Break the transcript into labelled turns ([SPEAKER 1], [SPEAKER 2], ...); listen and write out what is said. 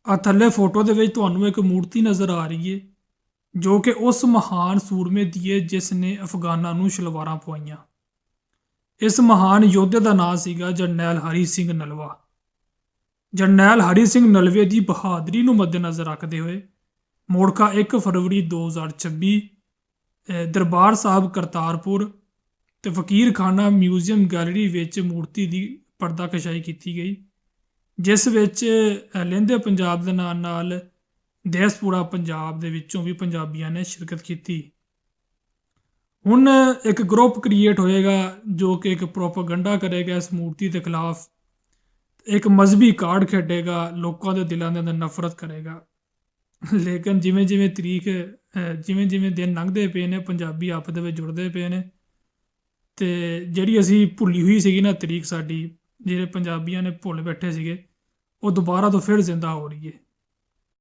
[SPEAKER 1] ਆ ਥੱਲੇ ਫੋਟੋ ਦੇ ਵਿੱਚ ਤੁਹਾਨੂੰ ਇੱਕ ਮੂਰਤੀ ਨਜ਼ਰ ਆ ਰਹੀ ਹੈ ਜੋ ਕਿ ਉਸ ਮਹਾਨ ਸੂਰਮੇ ਦੀ ਹੈ ਜਿਸ ਨੇ ਅਫਗਾਨਾਂ ਨੂੰ ਛਲਵਾਰਾਂ ਪਵਾਈਆਂ। ਇਸ ਮਹਾਨ ਯੋਧੇ ਦਾ ਨਾਂ ਸੀਗਾ ਜਰਨੈਲ ਹਰੀ ਸਿੰਘ ਨਲਵਾ। ਜਰਨੈਲ ਹਰੀ ਸਿੰਘ ਨਲਵੇ ਦੀ ਬਹਾਦਰੀ ਨੂੰ ਮੱਦੇਨਜ਼ਰ ਰੱਖਦੇ ਹੋਏ ਮੋੜਕਾ 1 ਫਰਵਰੀ 2026 ਦਰਬਾਰ ਸਾਹਿਬ ਕਰਤਾਰਪੁਰ ਤੇ ਫਕੀਰਖਾਨਾ ਮਿਊਜ਼ੀਅਮ ਗੈਲਰੀ ਵਿੱਚ ਮੂਰਤੀ ਦੀ ਪਰਦਾਕਸ਼ਾਈ ਕੀਤੀ ਗਈ, ਜਿਸ ਵਿੱਚ ਲਹਿੰਦੇ ਪੰਜਾਬ ਦੇ ਨਾਲ ਨਾਲ ਦੇਸਪੂਰਾ ਪੰਜਾਬ ਦੇ ਵਿੱਚੋਂ ਵੀ ਪੰਜਾਬੀਆਂ ਨੇ ਸ਼ਿਰਕਤ ਕੀਤੀ। ਹੁਣ ਇੱਕ ਗਰੁੱਪ ਕ੍ਰੀਏਟ ਹੋਏਗਾ ਜੋ ਕਿ ਇੱਕ ਪ੍ਰੋਪਾਗੰਡਾ ਕਰੇਗਾ ਇਸ ਮੂਰਤੀ ਦੇ ਖਿਲਾਫ, ਇੱਕ ਮਜ਼ਹਬੀ ਕਾਰਡ ਖੇਡੇਗਾ, ਲੋਕਾਂ ਦੇ ਦਿਲਾਂ ਦੇ ਅੰਦਰ ਨਫ਼ਰਤ ਕਰੇਗਾ। ਲੇਕਿਨ ਜਿਵੇਂ ਜਿਵੇਂ ਜਿਵੇਂ ਜਿਵੇਂ ਦਿਨ ਲੰਘਦੇ ਪਏ ਨੇ ਪੰਜਾਬੀ ਆਪਸ ਦੇ ਵਿੱਚ ਜੁੜਦੇ ਪਏ ਨੇ, ਅਤੇ ਜਿਹੜੀ ਅਸੀਂ ਭੁੱਲੀ ਹੋਈ ਸੀਗੀ ਨਾ ਤਰੀਕ ਸਾਡੀ, ਜਿਹੜੇ ਪੰਜਾਬੀਆਂ ਨੇ ਭੁੱਲ ਬੈਠੇ ਸੀਗੇ, ਉਹ ਦੁਬਾਰਾ ਤੋਂ ਫਿਰ ਜ਼ਿੰਦਾ ਹੋ ਰਹੀ ਹੈ।